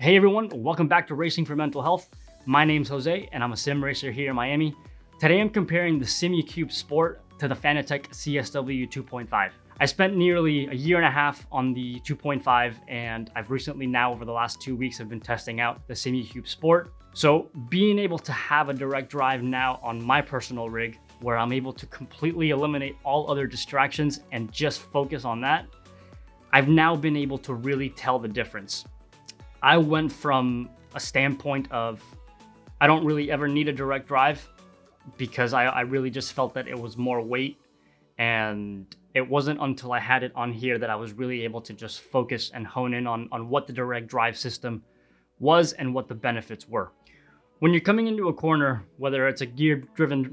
Hey everyone, welcome back to Racing for Mental Health. My name's Jose and I'm a sim racer here in Miami. Today I'm comparing the Simucube Sport to the Fanatec CSW 2.5. I spent nearly a year and a half on the 2.5 and I've recently now over the last 2 weeks have been testing out the Simucube Sport. So being able to have a direct drive now on my personal rig where I'm able to completely eliminate all other distractions and just focus on that, I've now been able to really tell the difference. I went from a standpoint of I don't really ever need a direct drive because I really just felt that it was more weight, and it wasn't until I had it on here that I was really able to just focus and hone in on what the direct drive system was and what the benefits were. When you're coming into a corner, whether it's a gear-driven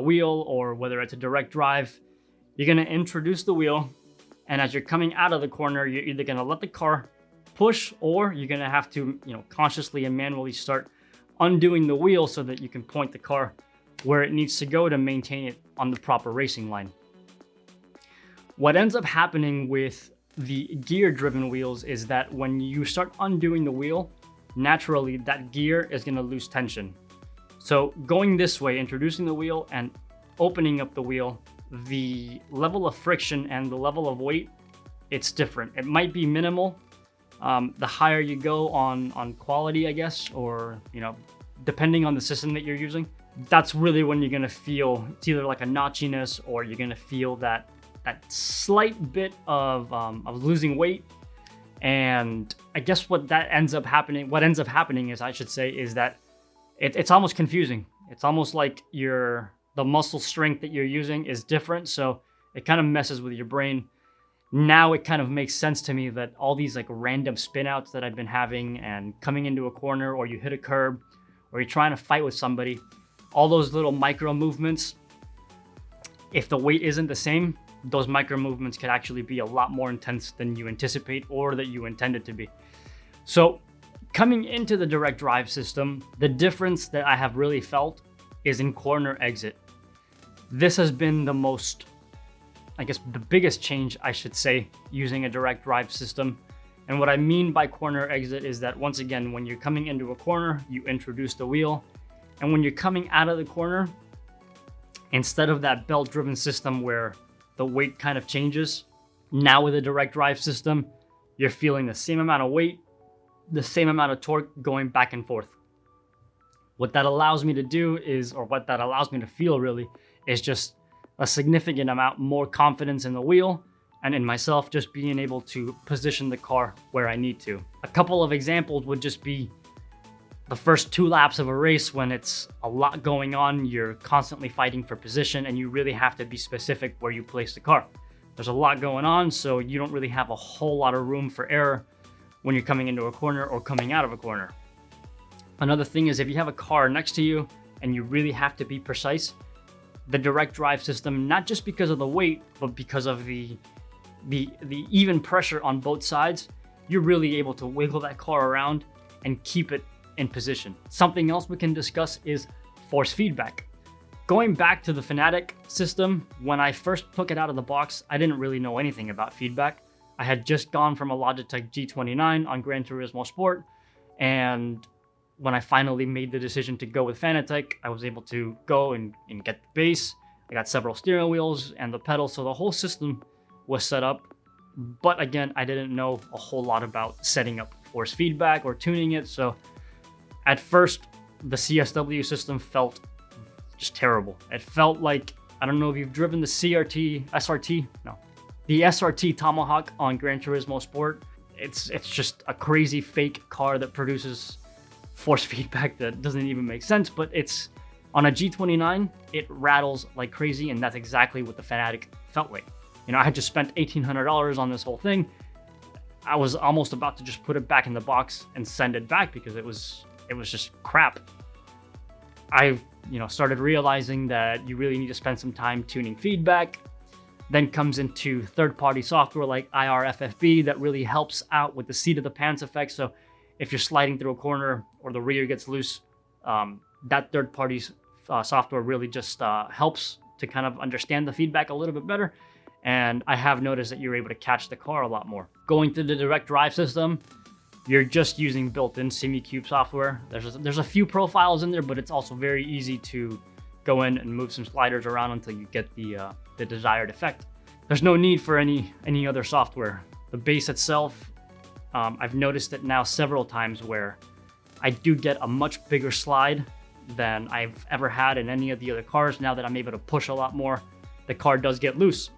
wheel or whether it's a direct drive, you're going to introduce the wheel, and as you're coming out of the corner, you're either going to let the car push, or you're gonna have to, consciously and manually start undoing the wheel so that you can point the car where it needs to go to maintain it on the proper racing line. What ends up happening with the gear-driven wheels is that when you start undoing the wheel, naturally that gear is gonna lose tension. So going this way, introducing the wheel and opening up the wheel, the level of friction and the level of weight, it's different. It might be minimal. The higher you go on quality, I guess, or, depending on the system that you're using, that's really when you're going to feel it's either like a notchiness or you're going to feel that slight bit of losing weight. And I guess what ends up happening is that it's almost confusing. It's almost like the muscle strength that you're using is different. So it kind of messes with your brain. Now it kind of makes sense to me that all these like random spin outs that I've been having and coming into a corner, or you hit a curb, or you're trying to fight with somebody, all those little micro movements, if the weight isn't the same, those micro movements could actually be a lot more intense than you anticipate or that you intended to be. So coming into the direct drive system, the difference that I have really felt is in corner exit. This has been the biggest change, I should say, using a direct drive system. And what I mean by corner exit is that, once again, when you're coming into a corner, you introduce the wheel. And when you're coming out of the corner, instead of that belt-driven system where the weight kind of changes, now with a direct drive system, you're feeling the same amount of weight, the same amount of torque going back and forth. What that allows me to do what that allows me to feel really, is just a significant amount more confidence in the wheel and in myself, just being able to position the car where I need to. A couple of examples would just be the first 2 laps of a race when it's a lot going on, you're constantly fighting for position and you really have to be specific where you place the car. There's a lot going on, so you don't really have a whole lot of room for error when you're coming into a corner or coming out of a corner. Another thing is if you have a car next to you and you really have to be precise, the direct drive system, not just because of the weight, but because of the even pressure on both sides, you're really able to wiggle that car around and keep it in position. Something else we can discuss is force feedback. Going back to the Fanatec system, when I first took it out of the box, I didn't really know anything about feedback. I had just gone from a Logitech G29 on Gran Turismo Sport, and when I finally made the decision to go with Fanatec, I was able to go and get the base. I got several steering wheels and the pedals, so the whole system was set up. But again, I didn't know a whole lot about setting up force feedback or tuning it. So at first, the CSW system felt just terrible. It felt like, I don't know if you've driven the the SRT Tomahawk on Gran Turismo Sport. It's just a crazy fake car that produces force feedback that doesn't even make sense, but it's on a G29, it rattles like crazy, and that's exactly what the Fanatec felt like. I had just spent $1,800 on this whole thing. I was almost about to just put it back in the box and send it back because it was just crap. I started realizing that you really need to spend some time tuning feedback. Then comes into third-party software like IRFFB that really helps out with the seat of the pants effect. So if you're sliding through a corner or the rear gets loose, that third-party software really just helps to kind of understand the feedback a little bit better. And I have noticed that you're able to catch the car a lot more. Going through the direct drive system, you're just using built-in Simucube software. There's a few profiles in there, but it's also very easy to go in and move some sliders around until you get the desired effect. There's no need for any other software. The base itself, I've noticed it now several times where I do get a much bigger slide than I've ever had in any of the other cars. Now that I'm able to push a lot more, the car does get loose.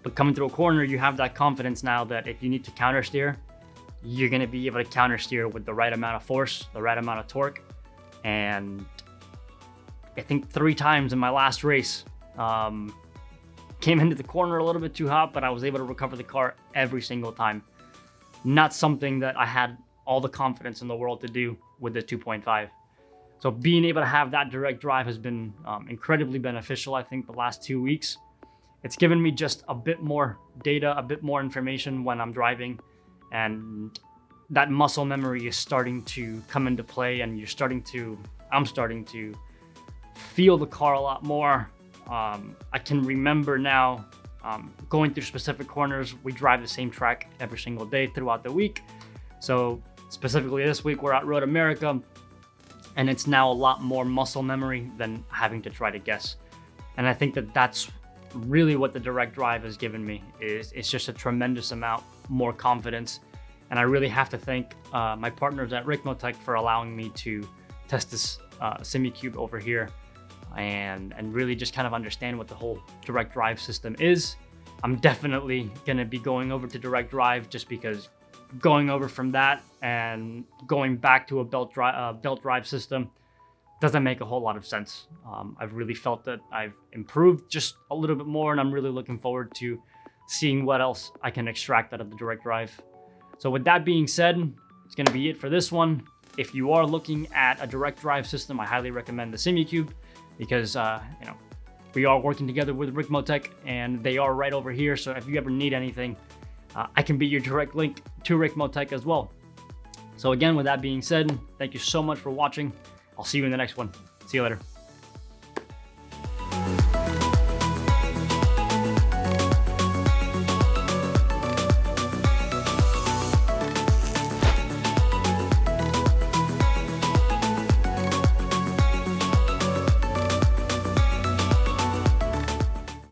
But coming through a corner, you have that confidence now that if you need to counter steer, you're gonna be able to counter steer with the right amount of force, the right amount of torque. And I think 3 times in my last race, came into the corner a little bit too hot, but I was able to recover the car every single time. Not something that I had all the confidence in the world to do with the 2.5. So being able to have that direct drive has been incredibly beneficial, I think, the last 2 weeks. It's given me just a bit more data, a bit more information when I'm driving, and that muscle memory is starting to come into play, and I'm starting to feel the car a lot more. I can remember now going through specific corners. We drive the same track every single day throughout the week. So specifically this week, we're at Road America, and it's now a lot more muscle memory than having to try to guess. And I think that that's really what the direct drive has given me. It's just a tremendous amount more confidence. And I really have to thank my partners at Ricmotech for allowing me to test this Simucube over here and really just kind of understand what the whole direct drive system is. I'm definitely gonna be going over to direct drive just because going over from that and going back to a belt drive system doesn't make a whole lot of sense. I've really felt that I've improved just a little bit more, and I'm really looking forward to seeing what else I can extract out of the direct drive. So with that being said, it's gonna be it for this one. If you are looking at a direct drive system, I highly recommend the Simucube because we are working together with Ricmotech, and they are right over here. So if you ever need anything, I can be your direct link to Ricmotech as well. So again, with that being said, thank you so much for watching. I'll see you in the next one. See you later.